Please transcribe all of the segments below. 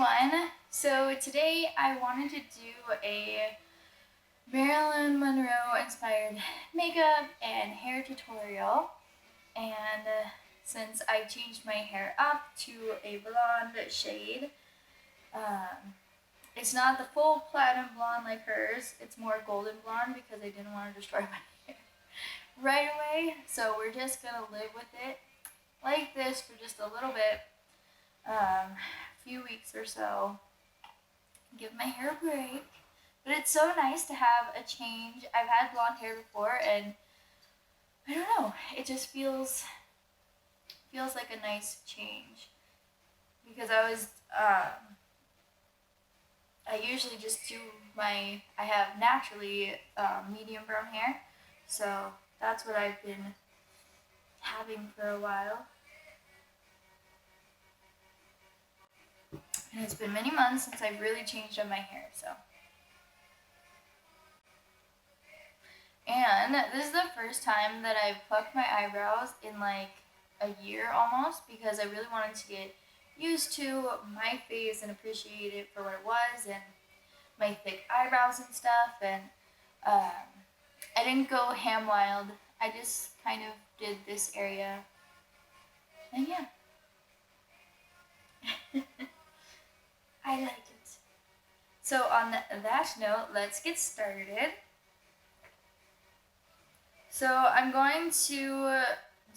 everyone! So today I wanted to do a Marilyn Monroe inspired makeup and hair tutorial, and since I changed my hair up to a blonde shade, it's not the full platinum blonde like hers, it's more golden blonde because I didn't want to destroy my hair right away. So we're just gonna live with it like this for just a little bit, a few weeks or so, give my hair a break. But it's so nice to have a change. I've had blonde hair before, and I don't know, it just feels like a nice change, because I usually just do I have naturally medium brown hair, so that's what I've been having for a while. And it's been many months since I've really changed up my hair, so. And this is the first time that I've plucked my eyebrows in like a year almost, because I really wanted to get used to my face and appreciate it for what it was, and my thick eyebrows and stuff. And I didn't go ham wild. I just kind of did this area, and yeah. I like it. So on that note, let's get started. So I'm going to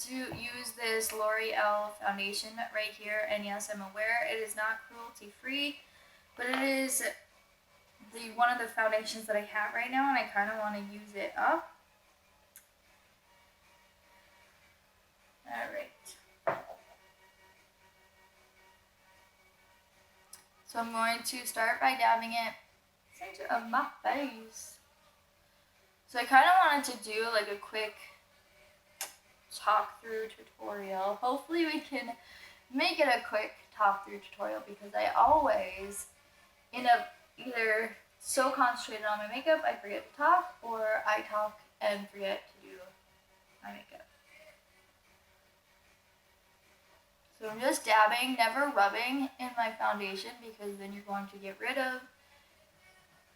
use this L'Oreal foundation right here, and yes, I'm aware it is not cruelty free, but it is one of the foundations that I have right now, and I kind of want to use it up. Alright. So I'm going to start by dabbing it center of my face. So I kind of wanted to do like a quick talk through tutorial. Hopefully we can make it a quick talk through tutorial, because I always end up either so concentrated on my makeup I forget to talk, or I talk and forget to do my makeup. So I'm just dabbing, never rubbing in my foundation, because then you're going to get rid of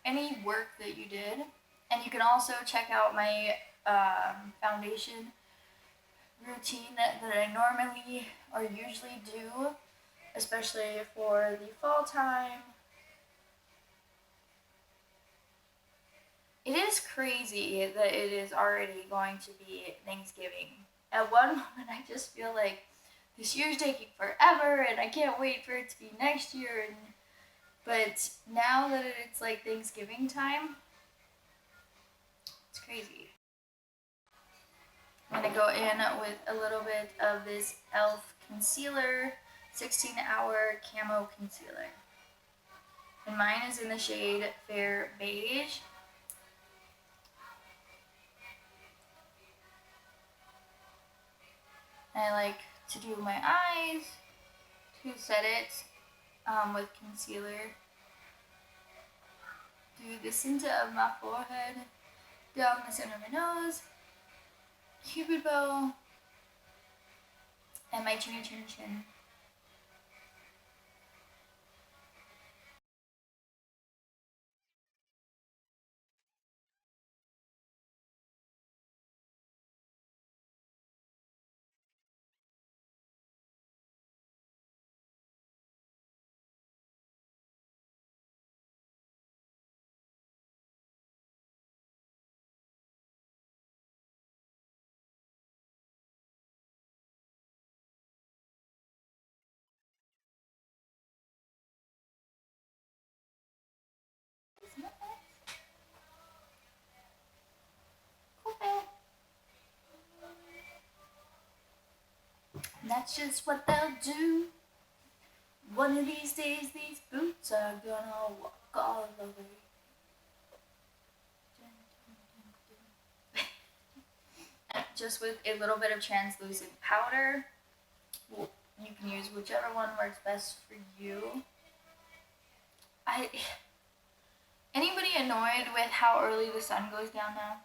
any work that you did. And you can also check out my foundation routine that I normally or usually do, especially for the fall time. It is crazy that it is already going to be Thanksgiving. At one moment I just feel like this year's taking forever and I can't wait for it to be next year, but now that it's like Thanksgiving time, it's crazy. I'm going to go in with a little bit of this e.l.f. concealer, 16-hour camo concealer. And mine is in the shade Fair Beige. And I like to do my eyes, to set it with concealer. Do the center of my forehead, down the center of my nose, cupid bow, and my chinny chin chin. And that's just what they'll do. One of these days, these boots are gonna walk all over you. Just with a little bit of translucent powder. You can use whichever one works best for you. Anybody annoyed with how early the sun goes down now?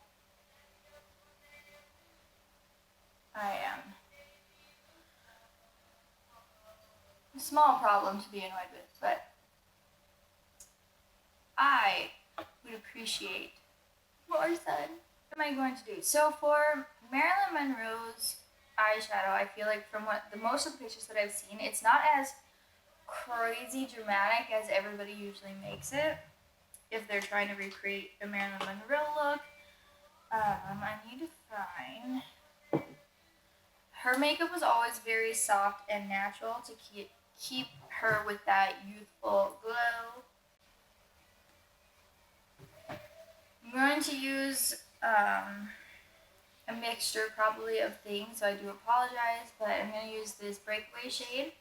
I am. A small problem to be annoyed with, but I would appreciate more sun. What am I going to do? So for Marilyn Monroe's eyeshadow, I feel like from what the most of the pictures that I've seen, it's not as crazy dramatic as everybody usually makes it if they're trying to recreate a Marilyn Monroe look. I need to find... Her makeup was always very soft and natural to keep her with that youthful glow. I'm going to use a mixture probably of things, so I do apologize, but I'm going to use this breakaway shade,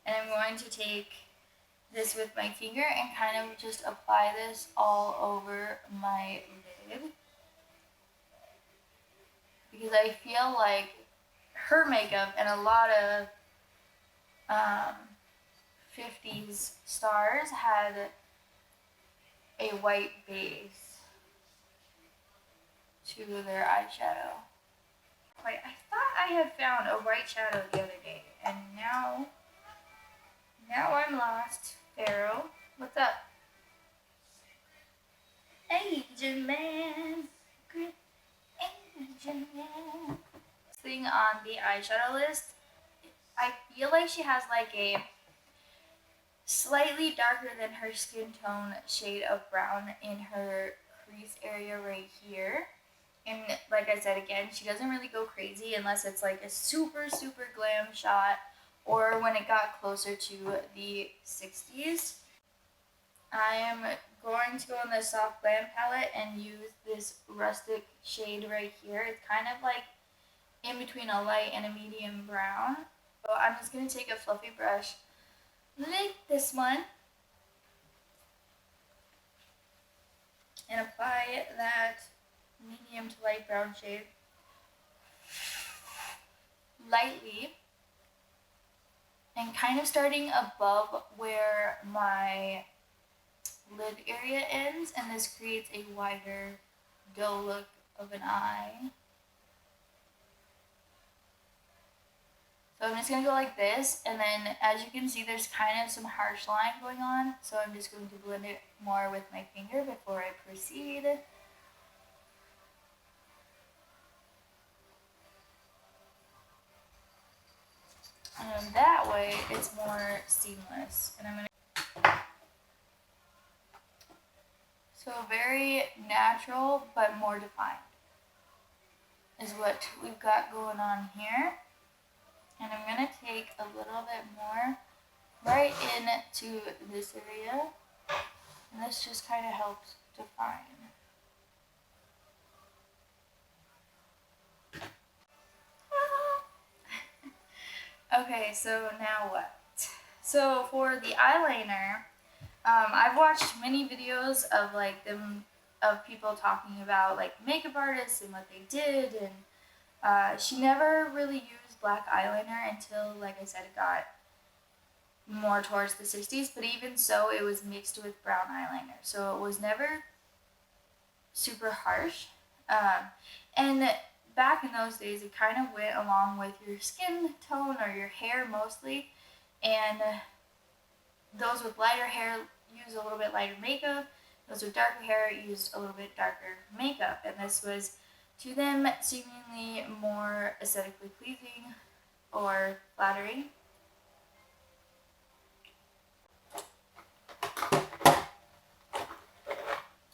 and I'm going to take this with my finger and kind of just apply this all over my lid, because I feel like her makeup and a lot of 50s stars had a white base to their eyeshadow. Wait, I thought I had found a white shadow the other day, and now I'm lost. Pharaoh, what's up? Asian man, great Asian man. Thing on the eyeshadow list, I feel like she has like a slightly darker than her skin tone shade of brown in her crease area right here. And like I said again, she doesn't really go crazy unless it's like a super glam shot or when it got closer to the 60s. I am going to go in the soft glam palette and use this rustic shade right here. It's kind of like in between a light and a medium brown. So I'm just going to take a fluffy brush like this one and apply that medium to light brown shade lightly, and kind of starting above where my lid area ends, and this creates a wider doe look of an eye. So I'm just going to go like this, and then as you can see there's kind of some harsh line going on, so I'm just going to blend it more with my finger before I proceed. And that way it's more seamless. And I'm going to... So very natural but more defined is what we've got going on here. And I'm going to take a little bit more right into this area, and this just kind of helps define. Okay, so now what? So for the eyeliner, I've watched many videos of of people talking about like makeup artists and what they did, and she never really used black eyeliner until, like I said, it got more towards the 60s, but even so it was mixed with brown eyeliner, so it was never super harsh. And back in those days it kind of went along with your skin tone or your hair mostly, and those with lighter hair used a little bit lighter makeup, those with darker hair used a little bit darker makeup, and this was to them seemingly more aesthetically pleasing or flattering.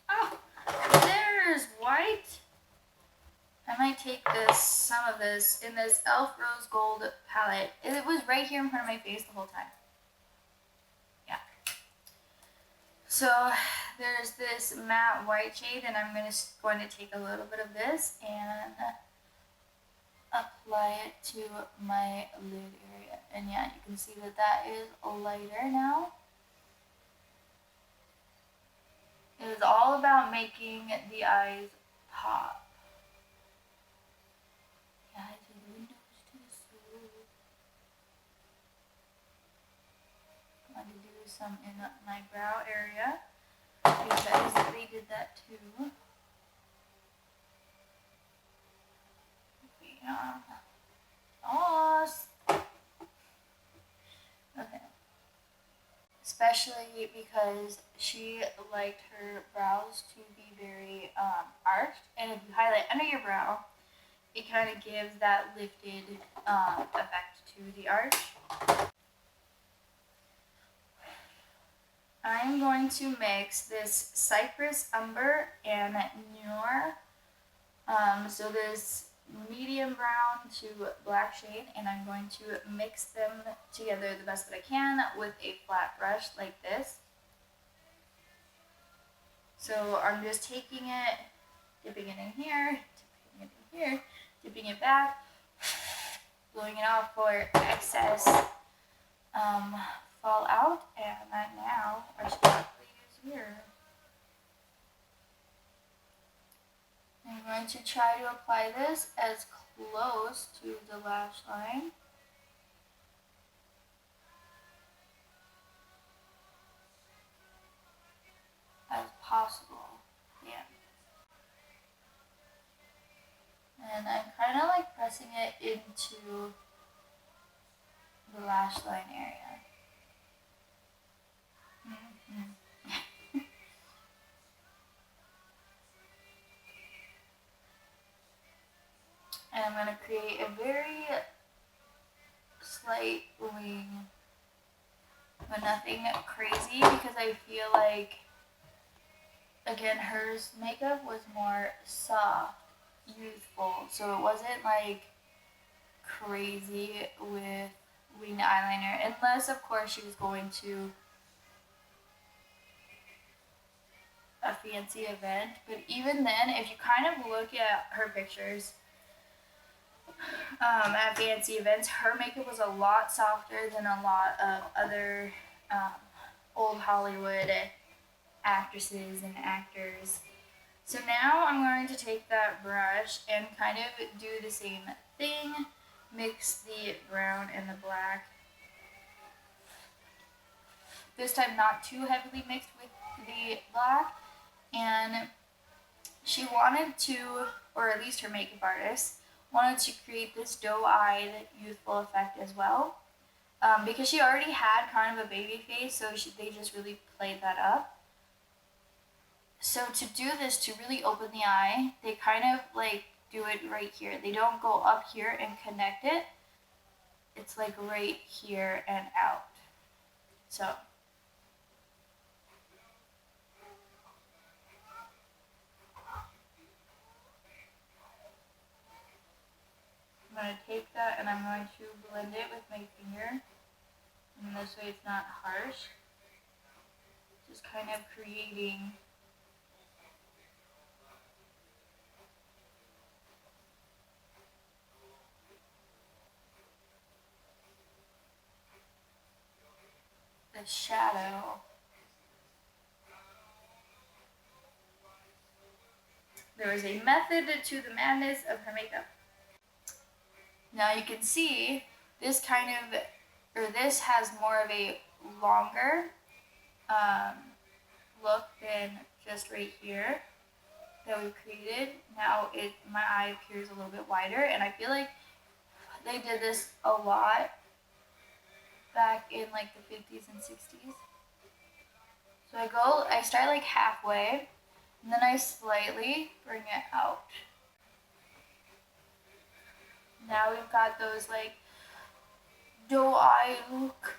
Oh, there's white. I might take some of this in this e.l.f. Rose Gold palette. It was right here in front of my face the whole time. Yeah. So there's this matte white shade, and I'm going to take a little bit of this and apply it to my lid area. And yeah, you can see that is lighter now. It is all about making the eyes pop. I'm going to do some in my brow area because they did that too. Yeah. Okay. especially because she liked her brows to be very arched, and if you highlight under your brow, it kind of gives that lifted effect to the arch. I'm going to mix this Cypress Umber and Noir. So this medium brown to black shade, and I'm going to mix them together the best that I can with a flat brush like this. So I'm just taking it, dipping it in here, dipping it in here, dipping it back, blowing it off for excess fall out, and now I should probably use here. I'm going to try to apply this as close to the lash line as possible. Yeah. And I'm kind of like pressing it into the lash line area. And I'm going to create a very slight wing, but nothing crazy, because I feel like, again, hers makeup was more soft, youthful, so it wasn't like crazy with winged eyeliner, unless of course she was going to a fancy event. But even then, if you kind of look at her pictures at fancy events, her makeup was a lot softer than a lot of other old Hollywood actresses and actors. So now I'm going to take that brush and kind of do the same thing, mix the brown and the black. This time not too heavily mixed with the black. And she wanted to, or at least her makeup artist, wanted to create this doe-eyed youthful effect as well. Because she already had kind of a baby face, so they just really played that up. So to do this, to really open the eye, they kind of like do it right here. They don't go up here and connect it. It's like right here and out. So I'm going to take that and I'm going to blend it with my finger. And this way it's not harsh. Just kind of creating the shadow. There is a method to the madness of her makeup. Now you can see this kind of, or this has more of a longer look than just right here that we've created. Now my eye appears a little bit wider, and I feel like they did this a lot back in like the 50s and 60s. So I start like halfway, and then I slightly bring it out. Now we've got those like doe eye look.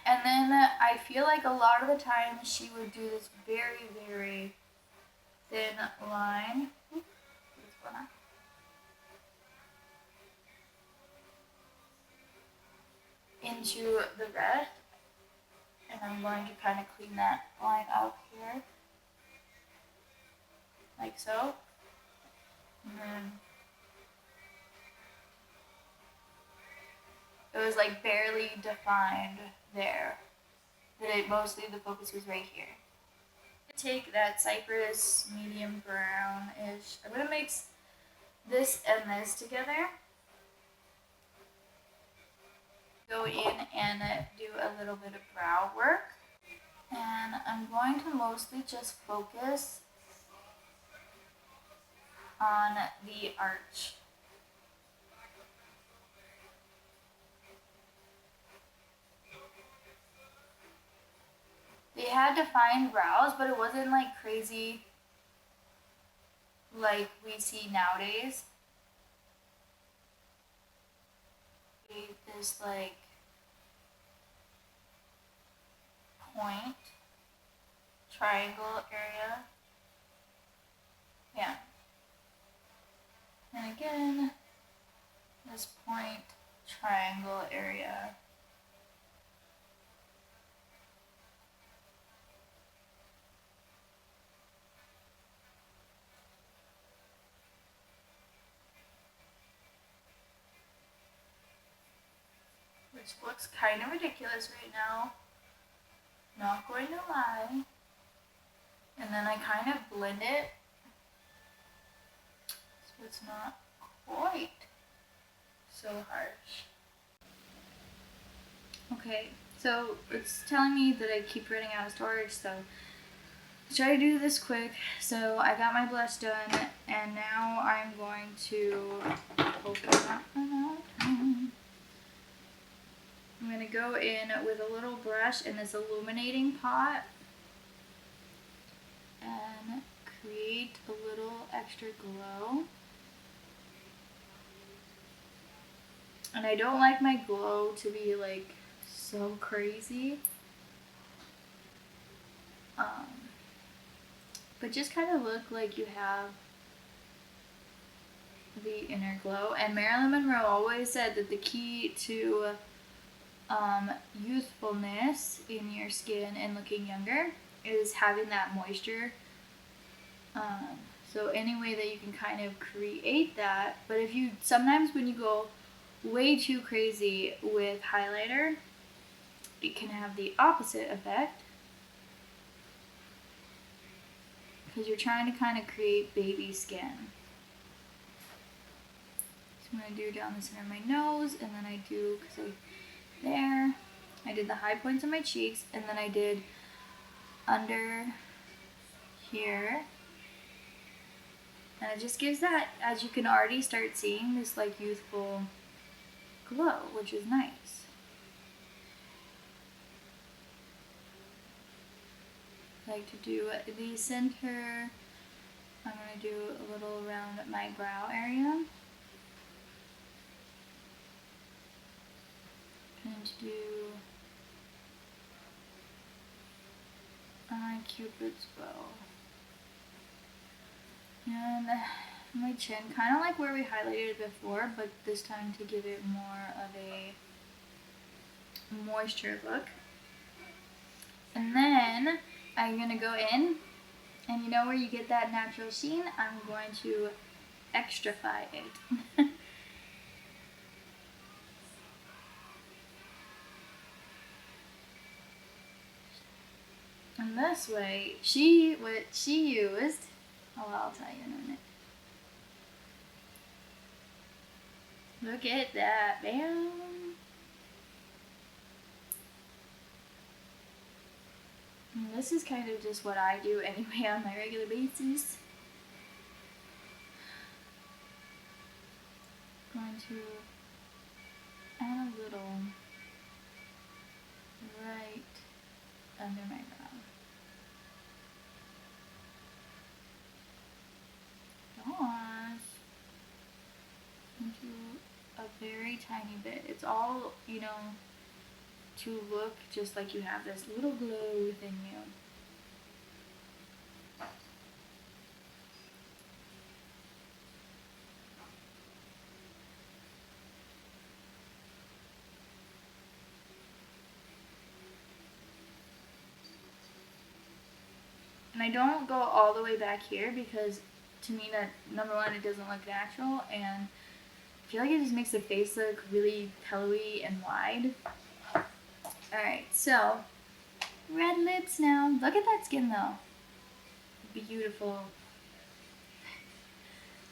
And then I feel like a lot of the time she would do this very, very thin line. Into the red. And I'm going to kind of clean that line up here. Like so. And then it was like barely defined there. But mostly the focus was right here. Take that cypress medium brown-ish. I'm going to mix this and this together. Go in and do a little bit of brow work. And I'm going to mostly just focus on the arch. It had defined brows, but it wasn't like crazy like we see nowadays. This like point triangle area. Yeah. And again, this point triangle area. Which looks kind of ridiculous right now. Not going to lie. And then I kind of blend it so it's not quite so harsh. Okay, so it's telling me that I keep running out of storage, so let's try to do this quick. So I got my blush done, and now I'm going to open that one out. I'm going to go in with a little brush in this illuminating pot and create a little extra glow. And I don't like my glow to be like so crazy. But just kind of look like you have the inner glow. And Marilyn Monroe always said that the key to youthfulness in your skin and looking younger is having that moisture. So any way that you can kind of create that, but if you, sometimes when you go way too crazy with highlighter, it can have the opposite effect. Because you're trying to kind of create baby skin. So I'm going to do down the center of my nose, and then I do, there, I did the high points on my cheeks, and then I did under here. And it just gives that, as you can already start seeing, this like youthful glow, which is nice. I like to do the center. I'm going to do a little around my brow area. And do Cupid's bow. And my chin, kind of like where we highlighted it before, but this time to give it more of a moisture look. And then I'm going to go in, and you know where you get that natural sheen? I'm going to extrafy it. And this way, what she used, oh, I'll tell you in a minute. Look at that, bam. And this is kind of just what I do anyway on my regular basis. I'm going to add a little right under my brow. Into a very tiny bit. It's all, you know, to look just like you have this little glow within you. And I don't go all the way back here because to me that, number one, it doesn't look natural, and I feel like it just makes the face look really pillowy and wide. Alright, so red lips now. Look at that skin though. Beautiful.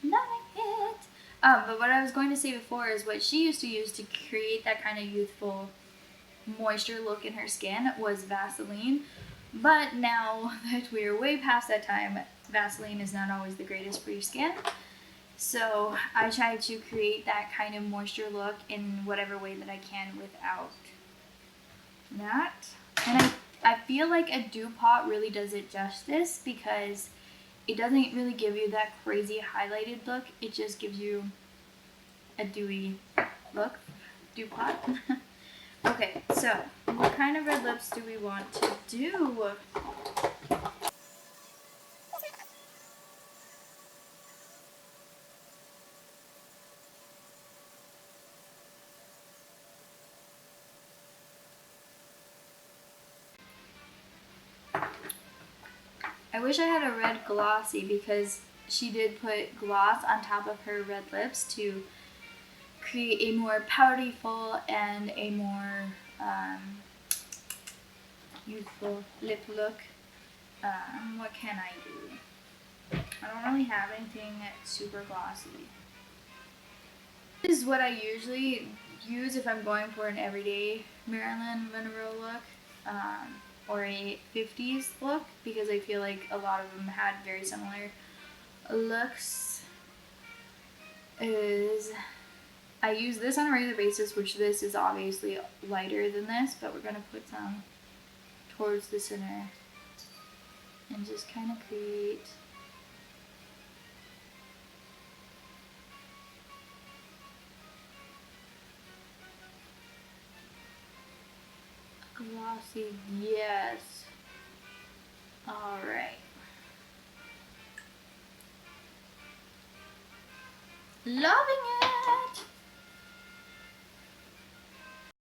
Loving it. But what I was going to say before is what she used to use to create that kind of youthful moisture look in her skin was Vaseline. But now that we're way past that time, Vaseline is not always the greatest for your skin. So I try to create that kind of moisture look in whatever way that I can without that. And I feel like a dew pot really does it justice because it doesn't really give you that crazy highlighted look. It just gives you a dewy look. Dew pot. Okay, so what kind of red lips do we want to do? I wish I had a red glossy because she did put gloss on top of her red lips to create a more powdery full and a more youthful lip look. What can I do? I don't really have anything super glossy. This is what I usually use if I'm going for an everyday Marilyn Monroe look. Or a 50s look because I feel like a lot of them had very similar looks. I use this on a regular basis, which this is obviously lighter than this, but we're gonna put some towards the center and just kind of create glossy, yes. Alright. Loving it!